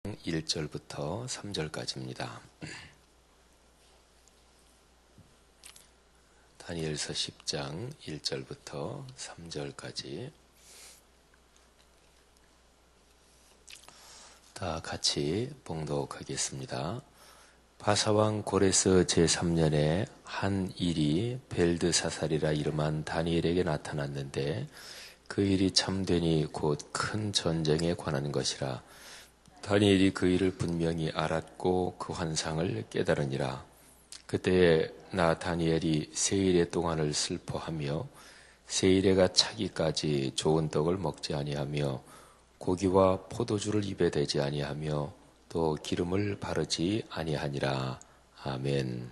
1절부터 3절까지입니다. 다니엘서 10장 1절부터 3절까지 다 같이 봉독하겠습니다. 바사왕 고레스 제3년에 한 일이 벨드사살이라 이름한 다니엘에게 나타났는데 그 일이 참되니 곧 큰 전쟁에 관한 것이라. 다니엘이 그 일을 분명히 알았고 그 환상을 깨달으니라. 그때에 나 다니엘이 세일의 동안을 슬퍼하며 세일해가 차기까지 좋은 떡을 먹지 아니하며 고기와 포도주를 입에 대지 아니하며 또 기름을 바르지 아니하니라. 아멘.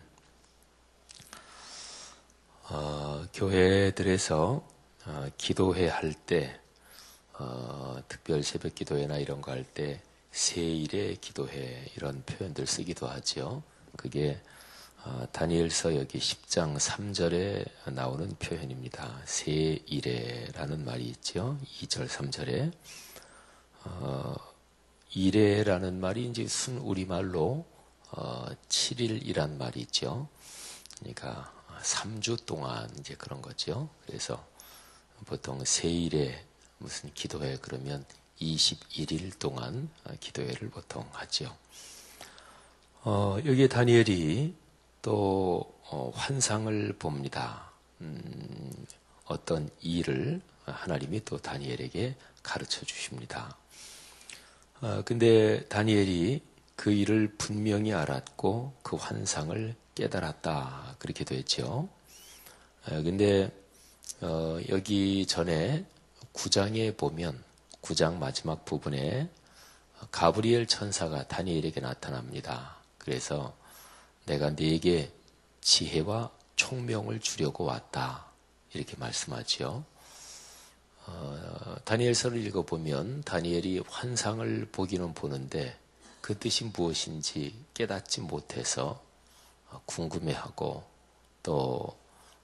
교회들에서 기도회 할 때, 특별 새벽 기도회나 이런 거 할 때 세일의 기도회 이런 표현들 쓰기도 하죠. 그게 다니엘서 여기 10장 3절에 나오는 표현입니다. 세일해라는 말이 있죠. 2절 3절에 일해라는 말이 이제 순 우리말로 7일이란 말이 있죠. 그러니까 3주 동안 이제 그런 거죠. 그래서 보통 세일에 무슨 기도회 그러면 21일 동안 기도회를 보통 하죠. 여기 다니엘이 또 환상을 봅니다. 어떤 일을 하나님이 또 다니엘에게 가르쳐 주십니다. 근데 다니엘이 그 일을 분명히 알았고 그 환상을 깨달았다. 그렇게 되죠. 근데 여기 전에 9장에 보면 9장 마지막 부분에 가브리엘 천사가 다니엘에게 나타납니다. 그래서 내가 네게 지혜와 총명을 주려고 왔다. 이렇게 말씀하죠. 다니엘서를 읽어보면 다니엘이 환상을 보기는 보는데 그 뜻이 무엇인지 깨닫지 못해서 궁금해하고 또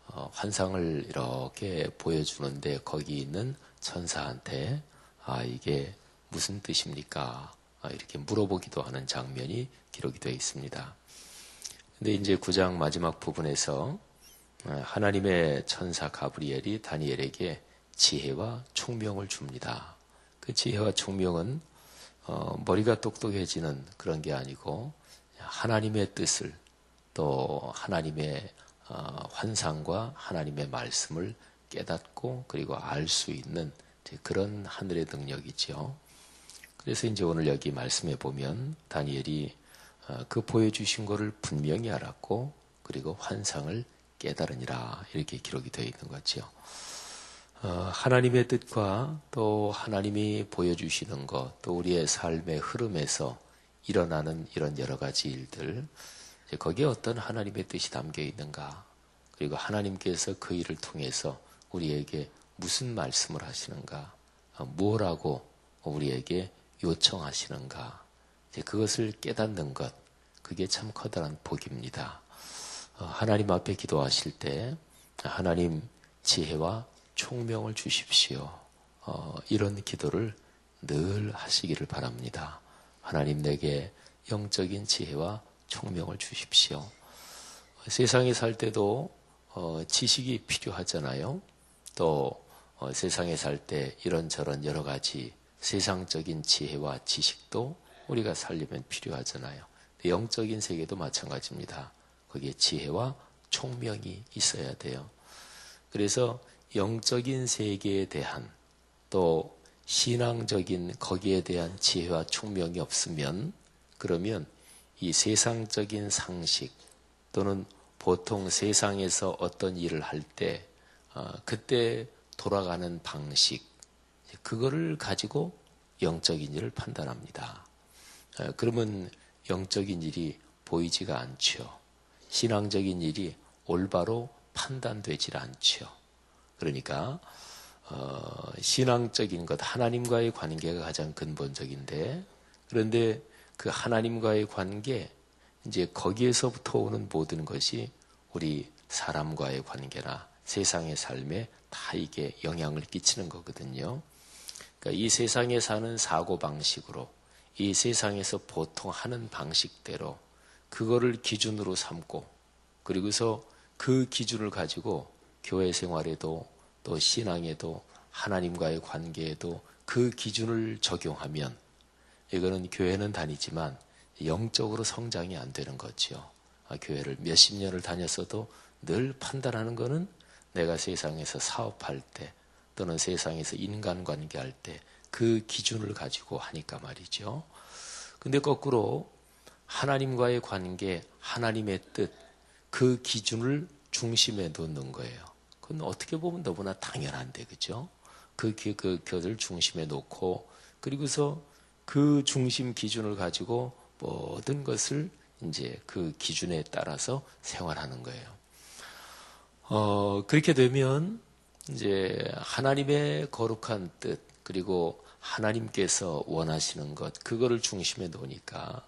환상을 이렇게 보여주는데 거기 있는 천사한테 이게 무슨 뜻입니까? 이렇게 물어보기도 하는 장면이 기록이 되어 있습니다. 근데 이제 9장 마지막 부분에서 하나님의 천사 가브리엘이 다니엘에게 지혜와 총명을 줍니다. 그 지혜와 총명은 머리가 똑똑해지는 그런 게 아니고 하나님의 뜻을 또 하나님의 환상과 하나님의 말씀을 깨닫고 그리고 알 수 있는 그런 하늘의 능력이죠. 그래서 이제 오늘 여기 말씀해 보면 다니엘이 그 보여주신 것을 분명히 알았고 그리고 환상을 깨달으니라 이렇게 기록이 되어 있는 거죠. 하나님의 뜻과 또 하나님이 보여주시는 것, 또 우리의 삶의 흐름에서 일어나는 이런 여러 가지 일들, 거기에 어떤 하나님의 뜻이 담겨 있는가, 그리고 하나님께서 그 일을 통해서 우리에게 무슨 말씀을 하시는가, 뭐라고 우리에게 요청하시는가, 그것을 깨닫는 것, 그게 참 커다란 복입니다. 하나님 앞에 기도하실 때 하나님 지혜와 총명을 주십시오. 이런 기도를 늘 하시기를 바랍니다. 하나님 내게 영적인 지혜와 총명을 주십시오. 세상에 살 때도 지식이 필요하잖아요. 또 세상에 살 때 이런저런 여러 가지 세상적인 지혜와 지식도 우리가 살려면 필요하잖아요. 영적인 세계도 마찬가지입니다. 거기에 지혜와 총명이 있어야 돼요. 그래서 영적인 세계에 대한 또 신앙적인 거기에 대한 지혜와 총명이 없으면 그러면 이 세상적인 상식 또는 보통 세상에서 어떤 일을 할 때 그때 돌아가는 방식 그거를 가지고 영적인 일을 판단합니다. 그러면 영적인 일이 보이지가 않죠. 신앙적인 일이 올바로 판단되질 않죠. 그러니까 신앙적인 것, 하나님과의 관계가 가장 근본적인데 그런데 그 하나님과의 관계, 이제 거기에서부터 오는 모든 것이 우리 사람과의 관계나 세상의 삶에 다 이게 영향을 끼치는 거거든요. 그러니까 이 세상에 사는 사고방식으로 이 세상에서 보통 하는 방식대로 그거를 기준으로 삼고 그리고서 그 기준을 가지고 교회 생활에도 또 신앙에도 하나님과의 관계에도 그 기준을 적용하면 이거는 교회는 다니지만 영적으로 성장이 안 되는 거지요. 교회를 몇십 년을 다녔어도 늘 판단하는 거는 내가 세상에서 사업할 때 또는 세상에서 인간관계할 때 그 기준을 가지고 하니까 말이죠. 근데 거꾸로 하나님과의 관계, 하나님의 뜻, 그 기준을 중심에 놓는 거예요. 그건 어떻게 보면 너무나 당연한데, 그죠? 그것을 중심에 놓고, 그리고서 그 중심 기준을 가지고 모든 것을 이제 그 기준에 따라서 생활하는 거예요. 그렇게 되면 이제 하나님의 거룩한 뜻, 그리고 하나님께서 원하시는 것, 그거를 중심에 놓으니까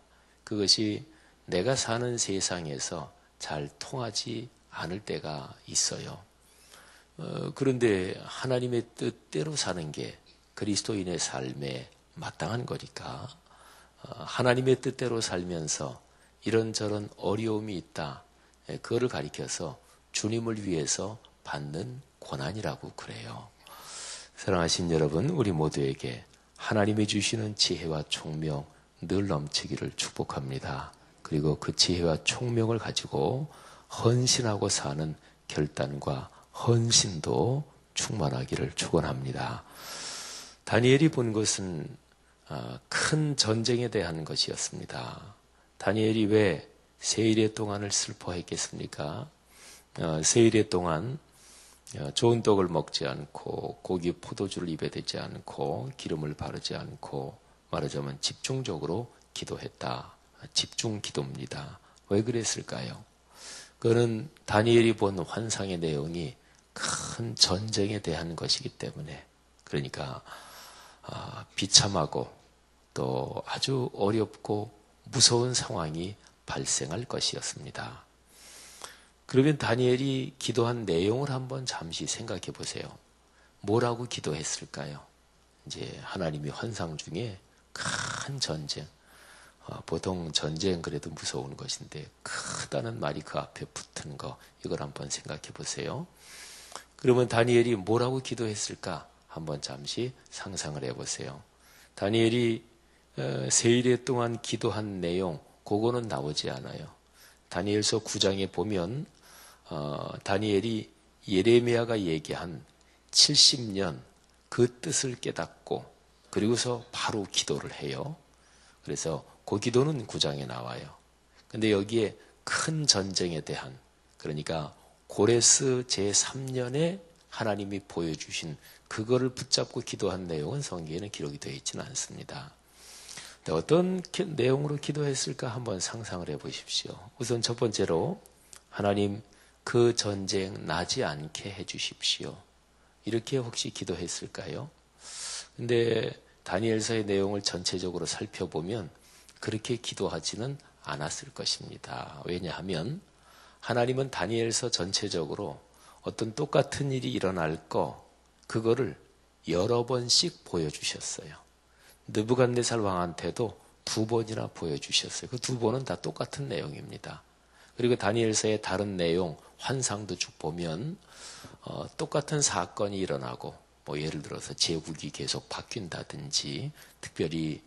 그것이 내가 사는 세상에서 잘 통하지 않을 때가 있어요. 그런데 하나님의 뜻대로 사는 게 그리스도인의 삶에 마땅한 거니까 하나님의 뜻대로 살면서 이런저런 어려움이 있다. 그거를 가리켜서 주님을 위해서 받는 고난이라고 그래요. 사랑하신 여러분, 우리 모두에게 하나님이 주시는 지혜와 총명 늘 넘치기를 축복합니다. 그리고 그 지혜와 총명을 가지고 헌신하고 사는 결단과 헌신도 충만하기를 축원합니다. 다니엘이 본 것은 큰 전쟁에 대한 것이었습니다. 다니엘이 왜 세일의 동안을 슬퍼했겠습니까? 세일의 동안 좋은 떡을 먹지 않고 고기 포도주를 입에 대지 않고 기름을 바르지 않고 말하자면 집중적으로 기도했다. 집중 기도입니다. 왜 그랬을까요? 그거는 다니엘이 본 환상의 내용이 큰 전쟁에 대한 것이기 때문에 그러니까 비참하고 또 아주 어렵고 무서운 상황이 발생할 것이었습니다. 그러면 다니엘이 기도한 내용을 한번 잠시 생각해 보세요. 뭐라고 기도했을까요? 이제 하나님이 환상 중에 큰 전쟁, 보통 전쟁 그래도 무서운 것인데 크다는 말이 그 앞에 붙은 거, 이걸 한번 생각해 보세요. 그러면 다니엘이 뭐라고 기도했을까? 한번 잠시 상상을 해보세요. 다니엘이 세일에 동안 기도한 내용, 그거는 나오지 않아요. 다니엘서 9장에 보면 다니엘이 예레미야가 얘기한 70년 그 뜻을 깨닫고 그리고서 바로 기도를 해요. 그래서 그 기도는 9장에 나와요. 근데 여기에 큰 전쟁에 대한, 그러니까 고레스 제3년에 하나님이 보여주신 그거를 붙잡고 기도한 내용은 성경에는 기록이 되어 있지는 않습니다. 어떤 내용으로 기도했을까 한번 상상을 해보십시오. 우선 첫 번째로 하나님 그 전쟁 나지 않게 해주십시오. 이렇게 혹시 기도했을까요? 근데 다니엘서의 내용을 전체적으로 살펴보면 그렇게 기도하지는 않았을 것입니다. 왜냐하면 하나님은 다니엘서 전체적으로 어떤 똑같은 일이 일어날 그거를 여러 번씩 보여주셨어요. 느부갓네살 왕한테도 2번이나 보여주셨어요. 그 2번은 다 똑같은 내용입니다. 그리고 다니엘서의 다른 내용, 환상도 쭉 보면 똑같은 사건이 일어나고 예를 들어서 제국이 계속 바뀐다든지 특별히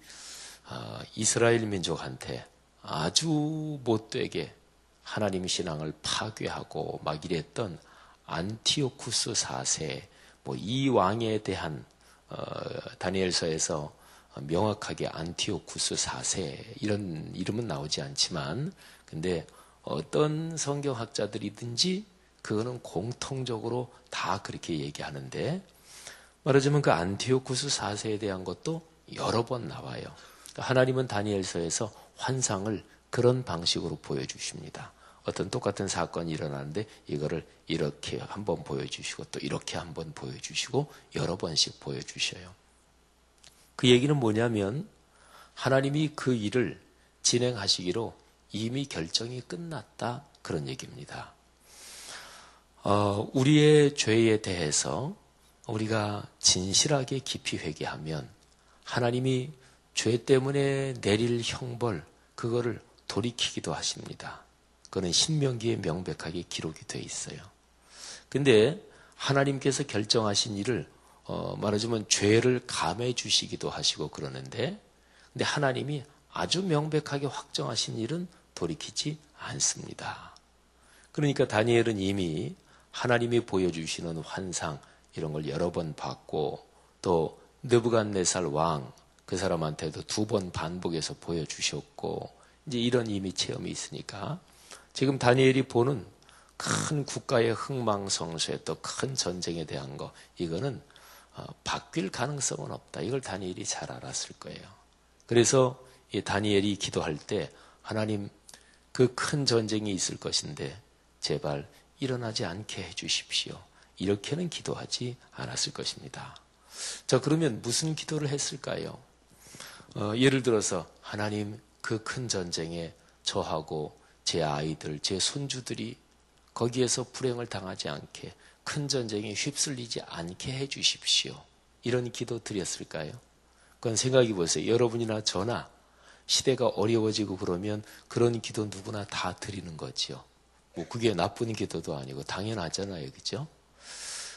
이스라엘 민족한테 아주 못되게 하나님 신앙을 파괴하고 막 이랬던 안티오쿠스 4세 이 왕에 대한 다니엘서에서 명확하게 안티오쿠스 4세 이런 이름은 나오지 않지만 근데 어떤 성경학자들이든지 그거는 공통적으로 다 그렇게 얘기하는데 말하자면 그 안티오쿠스 4세에 대한 것도 여러 번 나와요. 하나님은 다니엘서에서 환상을 그런 방식으로 보여주십니다. 어떤 똑같은 사건이 일어나는데 이거를 이렇게 한번 보여주시고 또 이렇게 한번 보여주시고 여러 번씩 보여주셔요. 그 얘기는 뭐냐면 하나님이 그 일을 진행하시기로 이미 결정이 끝났다 그런 얘기입니다. 우리의 죄에 대해서 우리가 진실하게 깊이 회개하면 하나님이 죄 때문에 내릴 형벌, 그거를 돌이키기도 하십니다. 그거는 신명기에 명백하게 기록이 되어 있어요. 근데 하나님께서 결정하신 일을 말하자면 죄를 감해 주시기도 하시고 그러는데, 근데 하나님이 아주 명백하게 확정하신 일은 돌이키지 않습니다. 그러니까 다니엘은 이미 하나님이 보여주시는 환상 이런 걸 여러 번 봤고, 또 느부갓네살 왕 그 사람한테도 2번 반복해서 보여주셨고, 이제 이런 이미 체험이 있으니까 지금 다니엘이 보는 큰 국가의 흥망성쇠, 또 큰 전쟁에 대한 거, 이거는 바뀔 가능성은 없다. 이걸 다니엘이 잘 알았을 거예요. 그래서 이 다니엘이 기도할 때 하나님, 그 큰 전쟁이 있을 것인데 제발 일어나지 않게 해주십시오. 이렇게는 기도하지 않았을 것입니다. 자, 그러면 무슨 기도를 했을까요? 예를 들어서 하나님, 그 큰 전쟁에 저하고 제 아이들, 제 손주들이 거기에서 불행을 당하지 않게, 큰 전쟁에 휩쓸리지 않게 해주십시오. 이런 기도 드렸을까요? 그건 생각해 보세요. 여러분이나 저나 시대가 어려워지고 그러면 그런 기도 누구나 다 드리는 거지요. 뭐 그게 나쁜 기도도 아니고 당연하잖아요. 그죠?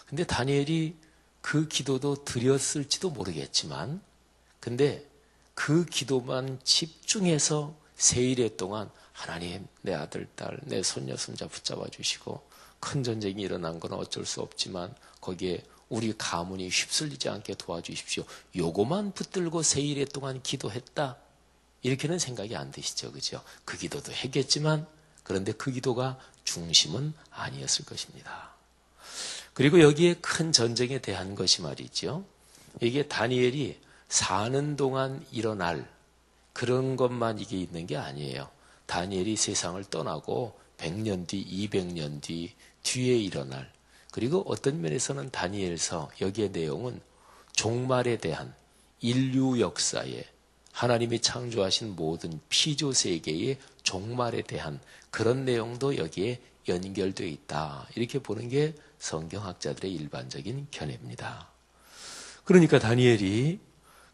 근데 다니엘이 그 기도도 드렸을지도 모르겠지만, 근데 그 기도만 집중해서 세일에 동안 하나님, 내 아들, 딸, 내 손녀, 손자 붙잡아 주시고, 큰 전쟁이 일어난 건 어쩔 수 없지만 거기에 우리 가문이 휩쓸리지 않게 도와주십시오. 요거만 붙들고 세일에 동안 기도했다. 이렇게는 생각이 안 드시죠. 그죠? 그 기도도 했겠지만, 그런데 그 기도가 중심은 아니었을 것입니다. 그리고 여기에 큰 전쟁에 대한 것이 말이죠. 이게 다니엘이 사는 동안 일어날 그런 것만 이게 있는 게 아니에요. 다니엘이 세상을 떠나고 100년 뒤, 200년 뒤에 일어날, 그리고 어떤 면에서는 다니엘서 여기의 내용은 종말에 대한, 인류 역사에 하나님이 창조하신 모든 피조 세계의 종말에 대한 그런 내용도 여기에 연결되어 있다. 이렇게 보는 게 성경학자들의 일반적인 견해입니다. 그러니까 다니엘이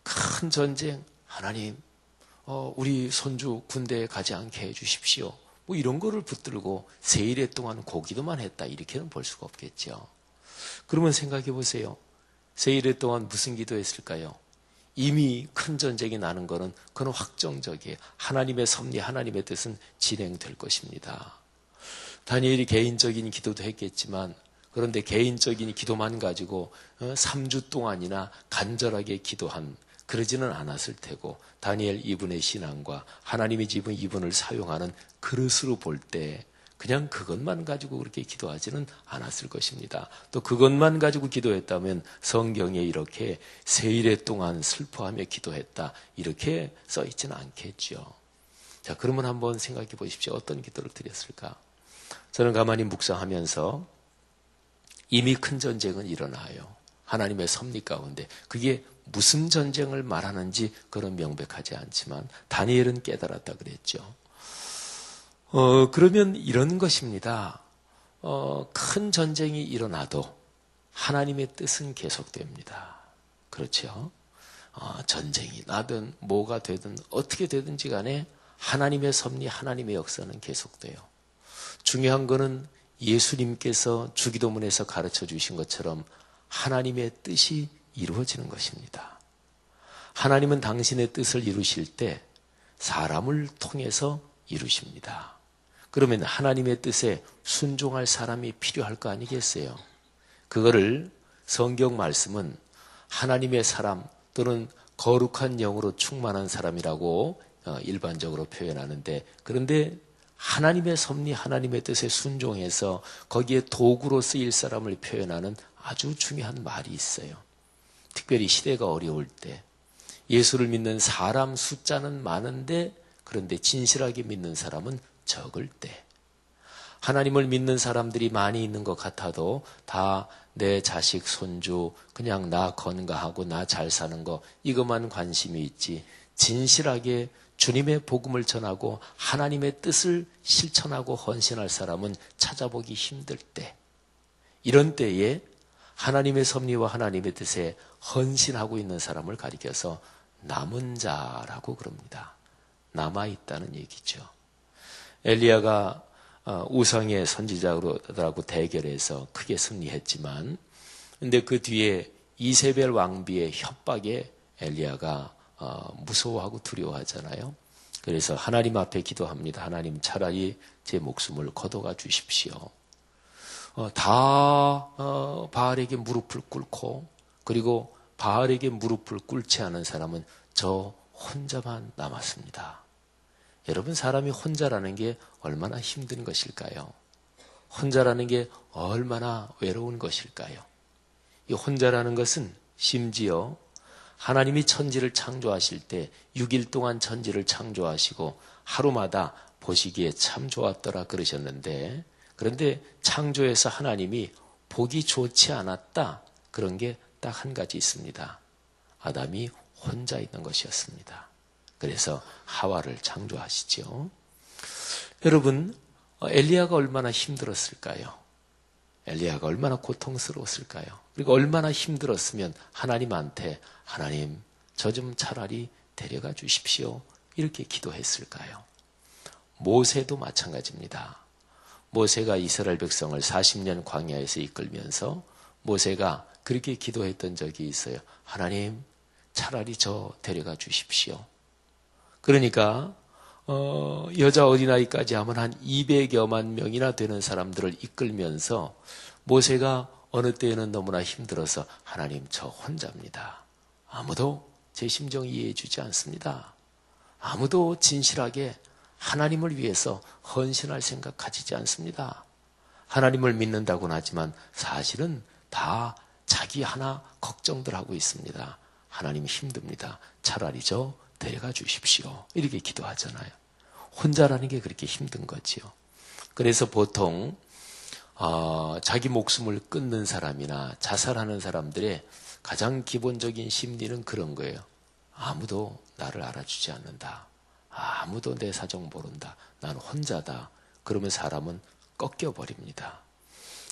큰 전쟁, 하나님, 우리 손주 군대에 가지 않게 해주십시오. 뭐 이런 거를 붙들고 세일에 동안 고기도만 했다. 이렇게는 볼 수가 없겠죠. 그러면 생각해 보세요. 세일에 동안 무슨 기도했을까요? 이미 큰 전쟁이 나는 거는 그건 확정적이에요. 하나님의 섭리, 하나님의 뜻은 진행될 것입니다. 다니엘이 개인적인 기도도 했겠지만, 그런데 개인적인 기도만 가지고 3주 동안이나 간절하게 기도한, 그러지는 않았을 테고, 다니엘 이분의 신앙과 하나님이 지금 이분을 사용하는 그릇으로 볼 때 그냥 그것만 가지고 그렇게 기도하지는 않았을 것입니다. 또 그것만 가지고 기도했다면 성경에 이렇게 세일에 동안 슬퍼하며 기도했다, 이렇게 써 있지는 않겠죠. 자, 그러면 한번 생각해 보십시오. 어떤 기도를 드렸을까? 저는 가만히 묵상하면서 이미 큰 전쟁은 일어나요. 하나님의 섭리 가운데. 그게 무슨 전쟁을 말하는지 그런 명백하지 않지만 다니엘은 깨달았다 그랬죠. 그러면 이런 것입니다. 큰 전쟁이 일어나도 하나님의 뜻은 계속됩니다. 그렇죠? 전쟁이 나든 뭐가 되든 어떻게 되든지 간에 하나님의 섭리, 하나님의 역사는 계속돼요. 중요한 거는 예수님께서 주기도문에서 가르쳐 주신 것처럼 하나님의 뜻이 이루어지는 것입니다. 하나님은 당신의 뜻을 이루실 때 사람을 통해서 이루십니다. 그러면 하나님의 뜻에 순종할 사람이 필요할 거 아니겠어요? 그거를 성경 말씀은 하나님의 사람 또는 거룩한 영으로 충만한 사람이라고 일반적으로 표현하는데, 그런데 하나님의 섭리, 하나님의 뜻에 순종해서 거기에 도구로 쓰일 사람을 표현하는 아주 중요한 말이 있어요. 특별히 시대가 어려울 때 예수를 믿는 사람 숫자는 많은데, 그런데 진실하게 믿는 사람은 적을 때, 하나님을 믿는 사람들이 많이 있는 것 같아도 다 내 자식, 손주, 그냥 나 건강하고 나 잘 사는 거, 이것만 관심이 있지, 진실하게 주님의 복음을 전하고 하나님의 뜻을 실천하고 헌신할 사람은 찾아보기 힘들 때, 이런 때에 하나님의 섭리와 하나님의 뜻에 헌신하고 있는 사람을 가리켜서 남은 자라고 그럽니다. 남아있다는 얘기죠. 엘리야가 우상의 선지자들하고 대결해서 크게 승리했지만, 근데 그 뒤에 이세벨 왕비의 협박에 엘리야가 무서워하고 두려워하잖아요. 그래서 하나님 앞에 기도합니다. 하나님, 차라리 제 목숨을 거둬가 주십시오. 바알에게 무릎을 꿇고, 그리고 바알에게 무릎을 꿇지 않은 사람은 저 혼자만 남았습니다. 여러분, 사람이 혼자라는 게 얼마나 힘든 것일까요? 혼자라는 게 얼마나 외로운 것일까요? 이 혼자라는 것은 심지어 하나님이 천지를 창조하실 때 6일 동안 천지를 창조하시고 하루마다 보시기에 참 좋았더라 그러셨는데, 그런데 창조에서 하나님이 보기 좋지 않았다, 그런 게 딱 한 가지 있습니다. 아담이 혼자 있는 것이었습니다. 그래서 하와를 창조하시죠. 여러분, 엘리야가 얼마나 힘들었을까요? 엘리야가 얼마나 고통스러웠을까요? 그리고 얼마나 힘들었으면 하나님한테 하나님, 저 좀 차라리 데려가 주십시오, 이렇게 기도했을까요? 모세도 마찬가지입니다. 모세가 이스라엘 백성을 40년 광야에서 이끌면서 모세가 그렇게 기도했던 적이 있어요. 하나님, 차라리 저 데려가 주십시오. 그러니까 여자 어린아이까지 하면 한 200여만 명이나 되는 사람들을 이끌면서 모세가 어느 때에는 너무나 힘들어서 하나님, 저 혼자입니다. 아무도 제 심정 이해해 주지 않습니다. 아무도 진실하게 하나님을 위해서 헌신할 생각 가지지 않습니다. 하나님을 믿는다고는 하지만 사실은 다 자기 하나 걱정들 하고 있습니다. 하나님, 힘듭니다. 차라리 저 데려가 주십시오, 이렇게 기도하잖아요. 혼자라는 게 그렇게 힘든 거지요. 그래서 보통 자기 목숨을 끊는 사람이나 자살하는 사람들의 가장 기본적인 심리는 그런 거예요. 아무도 나를 알아주지 않는다. 아무도 내 사정 모른다. 난 혼자다. 그러면 사람은 꺾여버립니다.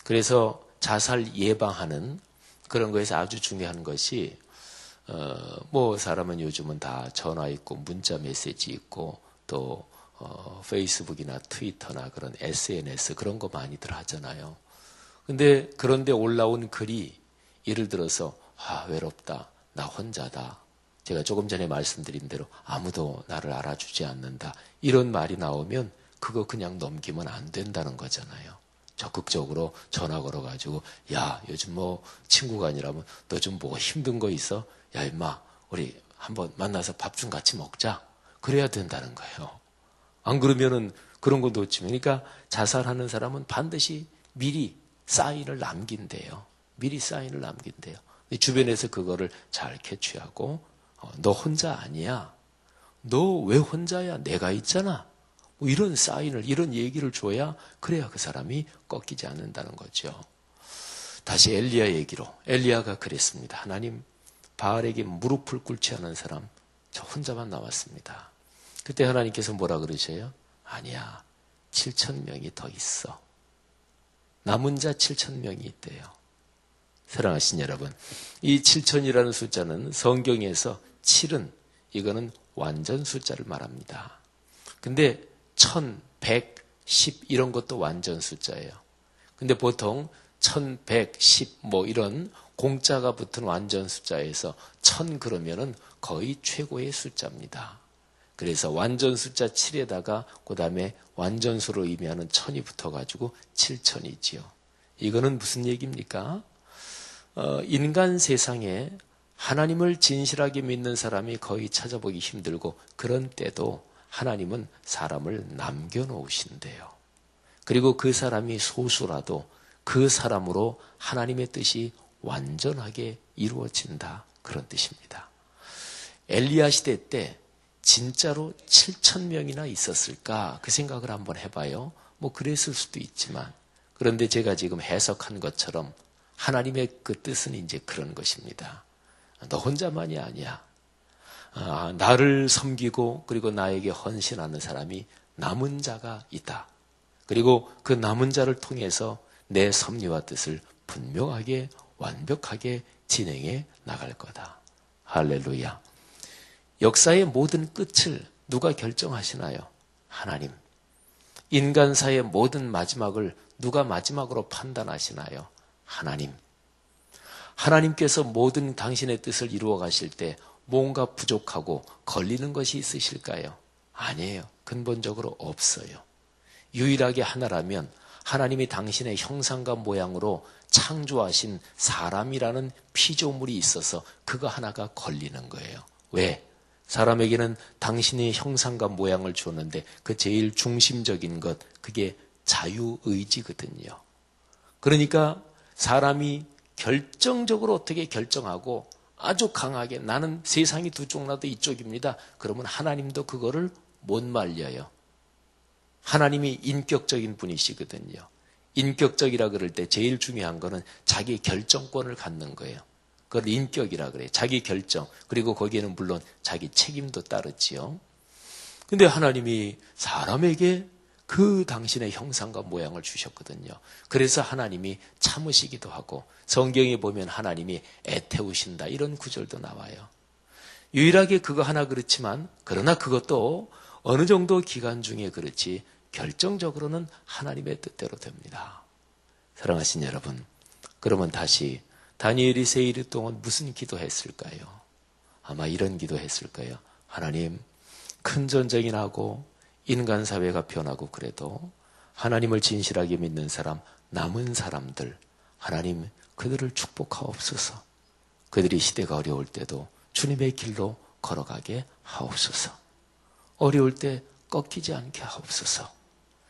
그래서 자살 예방하는 그런 거에서 아주 중요한 것이 사람은 요즘은 다 전화 있고 문자 메시지 있고 또 페이스북이나 트위터나 그런 SNS 그런 거 많이들 하잖아요. 근데 그런데 올라온 글이 예를 들어서 외롭다, 나 혼자다, 제가 조금 전에 말씀드린 대로 아무도 나를 알아주지 않는다, 이런 말이 나오면 그거 그냥 넘기면 안 된다는 거잖아요. 적극적으로 전화 걸어가지고, 야, 요즘 친구가 아니라면 너 좀 뭐가 힘든 거 있어? 야, 임마, 우리 한번 만나서 밥 좀 같이 먹자. 그래야 된다는 거예요. 안 그러면은 그런 거 놓치면. 그러니까 자살하는 사람은 반드시 미리 사인을 남긴대요. 미리 사인을 남긴대요. 주변에서 그거를 잘 캐치하고, 너 혼자 아니야. 너 왜 혼자야? 내가 있잖아. 이런 사인을, 이런 얘기를 줘야, 그래야 그 사람이 꺾이지 않는다는 거죠. 다시 엘리야 얘기로. 엘리야가 그랬습니다. 하나님, 바알에게 무릎을 꿇지 않은 사람, 저 혼자만 남았습니다. 그때 하나님께서 뭐라 그러셔요? 아니야, 7,000명이 더 있어. 남은 자 7,000명이 있대요. 사랑하신 여러분, 이 7,000이라는 숫자는 성경에서 7은 이거는 완전 숫자를 말합니다. 근데 1,000, 100, 10 이런 것도 완전 숫자예요. 근데 보통 1,100, 10 이런 공짜가 붙은 완전 숫자에서 1,000 그러면은 거의 최고의 숫자입니다. 그래서 완전 숫자 7에다가 그 다음에 완전수로 의미하는 1,000이 붙어가지고 7,000이지요. 이거는 무슨 얘기입니까? 인간 세상에 하나님을 진실하게 믿는 사람이 거의 찾아보기 힘들고, 그런 때도 하나님은 사람을 남겨놓으신대요. 그리고 그 사람이 소수라도 그 사람으로 하나님의 뜻이 완전하게 이루어진다, 그런 뜻입니다. 엘리야 시대 때 진짜로 7,000명이나 있었을까, 그 생각을 한번 해봐요. 그랬을 수도 있지만, 그런데 제가 지금 해석한 것처럼 하나님의 그 뜻은 이제 그런 것입니다. 너 혼자만이 아니야. 나를 섬기고 그리고 나에게 헌신하는 사람이 남은 자가 있다. 그리고 그 남은 자를 통해서 내 섭리와 뜻을 분명하게 완벽하게 진행해 나갈 거다. 할렐루야. 역사의 모든 끝을 누가 결정하시나요? 하나님. 인간사의 모든 마지막을 누가 마지막으로 판단하시나요? 하나님. 하나님께서 모든 당신의 뜻을 이루어 가실 때 뭔가 부족하고 걸리는 것이 있으실까요? 아니에요. 근본적으로 없어요. 유일하게 하나라면 하나님이 당신의 형상과 모양으로 창조하신 사람이라는 피조물이 있어서 그거 하나가 걸리는 거예요. 왜? 사람에게는 당신의 형상과 모양을 주었는데 그 제일 중심적인 것, 그게 자유의지거든요. 그러니까 사람이 결정적으로 어떻게 결정하고 아주 강하게 나는 세상이 두 쪽 나도 이쪽입니다. 그러면 하나님도 그거를 못 말려요. 하나님이 인격적인 분이시거든요. 인격적이라 그럴 때 제일 중요한 거는 자기 결정권을 갖는 거예요. 그걸 인격이라 그래요. 자기 결정. 그리고 거기에는 물론 자기 책임도 따르지요. 근데 하나님이 사람에게 그 당신의 형상과 모양을 주셨거든요. 그래서 하나님이 참으시기도 하고 성경에 보면 하나님이 애태우신다 이런 구절도 나와요. 유일하게 그거 하나 그렇지만 그러나 그것도 어느 정도 기간 중에 그렇지 결정적으로는 하나님의 뜻대로 됩니다. 사랑하신 여러분, 그러면 다시 다니엘이 세일 동안 무슨 기도했을까요? 아마 이런 기도했을 거예요. 하나님, 큰 전쟁이 나고 인간 사회가 변하고 그래도 하나님을 진실하게 믿는 사람, 남은 사람들, 하나님 그들을 축복하옵소서. 그들이 시대가 어려울 때도 주님의 길로 걸어가게 하옵소서. 어려울 때 꺾이지 않게 하옵소서.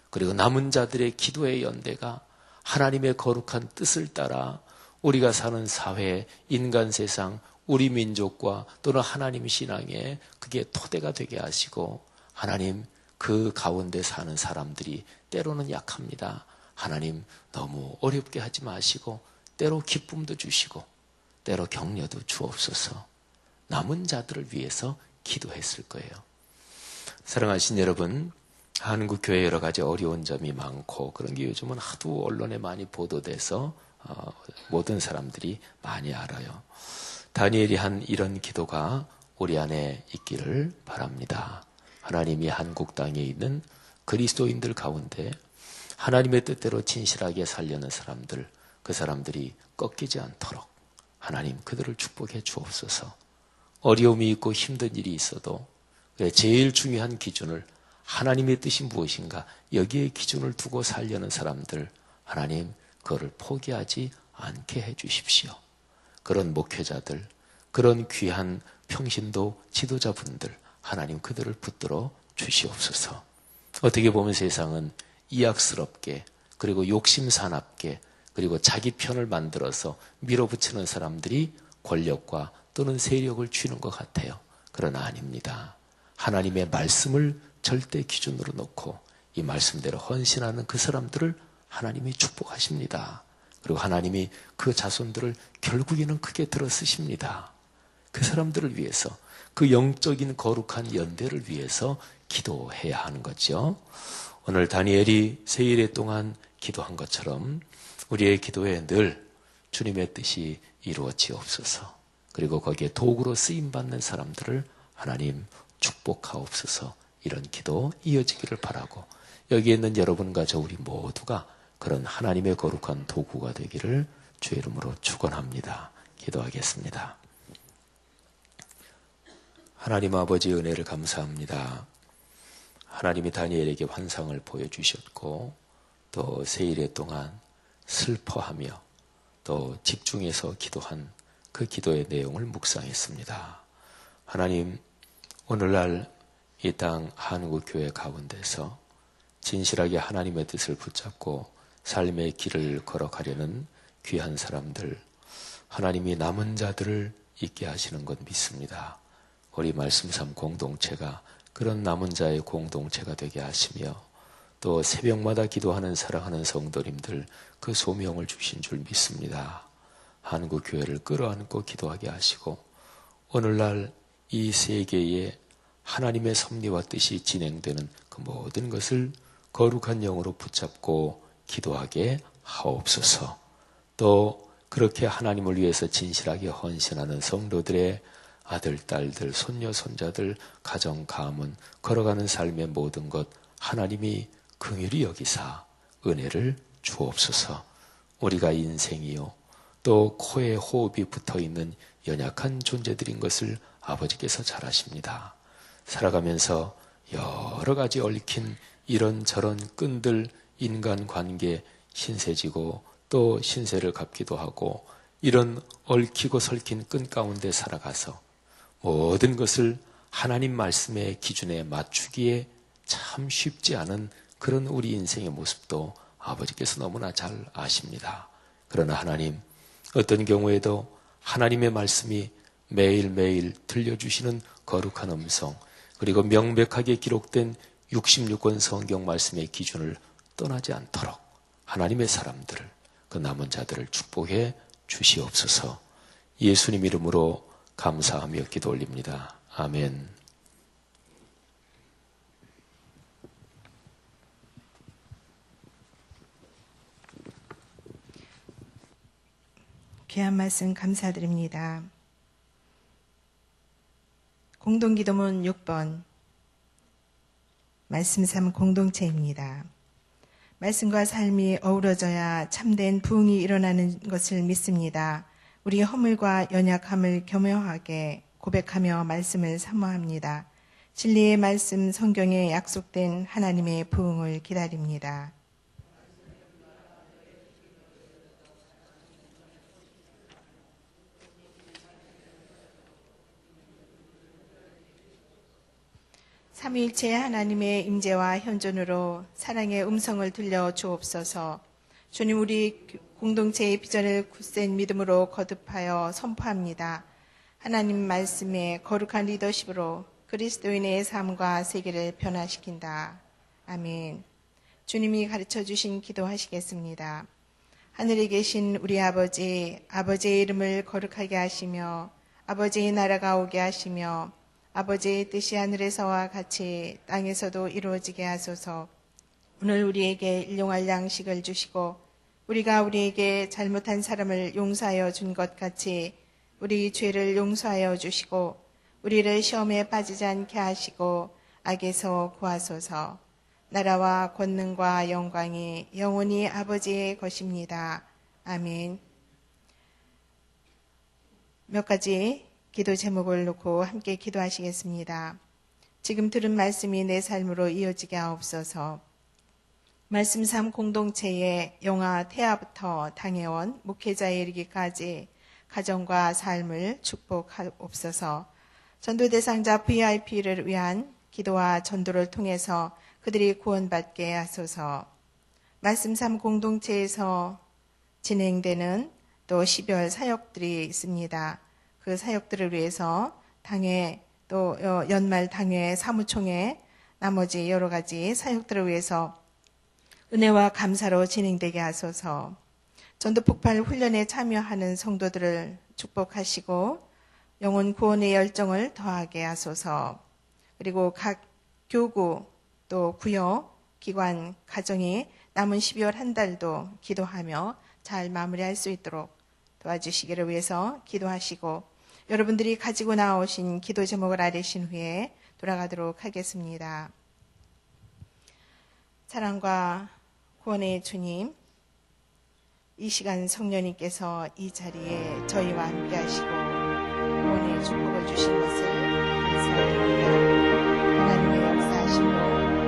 그리고 남은 자들의 기도의 연대가 하나님의 거룩한 뜻을 따라 우리가 사는 사회, 인간 세상, 우리 민족과 또는 하나님 신앙에 그게 토대가 되게 하시고 하나님 그 가운데 사는 사람들이 때로는 약합니다. 하나님 너무 어렵게 하지 마시고 때로 기쁨도 주시고 때로 격려도 주옵소서. 남은 자들을 위해서 기도했을 거예요. 사랑하신 여러분, 한국 교회 여러 가지 어려운 점이 많고 그런 게 요즘은 하도 언론에 많이 보도돼서 모든 사람들이 많이 알아요. 다니엘이 한 이런 기도가 우리 안에 있기를 바랍니다. 하나님이 한국 땅에 있는 그리스도인들 가운데 하나님의 뜻대로 진실하게 살려는 사람들, 그 사람들이 꺾이지 않도록 하나님 그들을 축복해 주옵소서. 어려움이 있고 힘든 일이 있어도 제일 중요한 기준을 하나님의 뜻이 무엇인가 여기에 기준을 두고 살려는 사람들 하나님 그거를 포기하지 않게 해 주십시오. 그런 목회자들, 그런 귀한 평신도 지도자분들 하나님 그들을 붙들어 주시옵소서. 어떻게 보면 세상은 이악스럽게 그리고 욕심사납게 그리고 자기 편을 만들어서 밀어붙이는 사람들이 권력과 또는 세력을 쥐는 것 같아요. 그러나 아닙니다. 하나님의 말씀을 절대 기준으로 놓고 이 말씀대로 헌신하는 그 사람들을 하나님이 축복하십니다. 그리고 하나님이 그 자손들을 결국에는 크게 들어쓰십니다. 그 사람들을 위해서 그 영적인 거룩한 연대를 위해서 기도해야 하는 거죠. 오늘 다니엘이 세일의 동안 기도한 것처럼 우리의 기도에 늘 주님의 뜻이 이루어지옵소서. 그리고 거기에 도구로 쓰임받는 사람들을 하나님 축복하옵소서. 이런 기도 이어지기를 바라고 여기에 있는 여러분과 저 우리 모두가 그런 하나님의 거룩한 도구가 되기를 주의 이름으로 축원합니다. 기도하겠습니다. 하나님 아버지 은혜를 감사합니다. 하나님이 다니엘에게 환상을 보여주셨고 또 세일의 동안 슬퍼하며 또 집중해서 기도한 그 기도의 내용을 묵상했습니다. 하나님 오늘날 이 땅 한국교회 가운데서 진실하게 하나님의 뜻을 붙잡고 삶의 길을 걸어가려는 귀한 사람들, 하나님이 남은 자들을 있게 하시는 것 믿습니다. 우리 말씀삼 공동체가 그런 남은 자의 공동체가 되게 하시며 또 새벽마다 기도하는 사랑하는 성도님들 그 소명을 주신 줄 믿습니다. 한국교회를 끌어안고 기도하게 하시고 오늘날 이 세계에 하나님의 섭리와 뜻이 진행되는 그 모든 것을 거룩한 영으로 붙잡고 기도하게 하옵소서. 또 그렇게 하나님을 위해서 진실하게 헌신하는 성도들의 아들, 딸들, 손녀, 손자들, 가정, 가문, 걸어가는 삶의 모든 것 하나님이 긍휼히 여기사 은혜를 주옵소서. 우리가 인생이요 또 코에 호흡이 붙어있는 연약한 존재들인 것을 아버지께서 잘 아십니다. 살아가면서 여러 가지 얽힌 이런저런 끈들, 인간관계 신세지고 또 신세를 갚기도 하고 이런 얽히고 설킨 끈 가운데 살아가서 모든 것을 하나님 말씀의 기준에 맞추기에 참 쉽지 않은 그런 우리 인생의 모습도 아버지께서 너무나 잘 아십니다. 그러나 하나님, 어떤 경우에도 하나님의 말씀이 매일매일 들려주시는 거룩한 음성, 그리고 명백하게 기록된 66권 성경 말씀의 기준을 떠나지 않도록 하나님의 사람들을, 그 남은 자들을 축복해 주시옵소서. 예수님 이름으로 감사하며 기도 올립니다. 아멘. 귀한 말씀 감사드립니다. 공동기도문 6번 말씀 3 공동체입니다. 말씀과 삶이 어우러져야 참된 부흥이 일어나는 것을 믿습니다. 우리 허물과 연약함을 겸허하게 고백하며 말씀을 사모합니다. 진리의 말씀 성경에 약속된 하나님의 부흥을 기다립니다. 삼위일체 하나님의 임재와 현존으로 사랑의 음성을 들려 주옵소서. 주님, 우리 공동체의 비전을 굳센 믿음으로 거듭하여 선포합니다. 하나님 말씀의 거룩한 리더십으로 그리스도인의 삶과 세계를 변화시킨다. 아멘. 주님이 가르쳐 주신 기도하시겠습니다. 하늘에 계신 우리 아버지, 아버지의 이름을 거룩하게 하시며 아버지의 나라가 오게 하시며 아버지의 뜻이 하늘에서와 같이 땅에서도 이루어지게 하소서. 오늘 우리에게 일용할 양식을 주시고 우리가 우리에게 잘못한 사람을 용서하여 준 것 같이 우리 죄를 용서하여 주시고 우리를 시험에 빠지지 않게 하시고 악에서 구하소서. 나라와 권능과 영광이 영원히 아버지의 것입니다. 아멘. 몇 가지 기도 제목을 놓고 함께 기도하시겠습니다. 지금 들은 말씀이 내 삶으로 이어지게 하옵소서. 말씀 3 공동체의 영아 태아부터 당회원, 목회자에 이르기까지 가정과 삶을 축복하옵소서. 전도 대상자 VIP를 위한 기도와 전도를 통해서 그들이 구원받게 하소서. 말씀 3 공동체에서 진행되는 또 12월 사역들이 있습니다. 그 사역들을 위해서 당회 또 연말 당회 사무총회 나머지 여러 가지 사역들을 위해서 은혜와 감사로 진행되게 하소서. 전도 폭발 훈련에 참여하는 성도들을 축복하시고 영혼 구원의 열정을 더하게 하소서. 그리고 각 교구 또 구역 기관 가정이 남은 12월 한 달도 기도하며 잘 마무리할 수 있도록 도와주시기를 위해서 기도하시고 여러분들이 가지고 나오신 기도 제목을 아뢰신 후에 돌아가도록 하겠습니다. 사랑과 구원의 주님, 이 시간 성령님께서 이 자리에 저희와 함께 하시고 구원의 축복을 주신 것을 감사드립니다. 하나님의 역사하심으로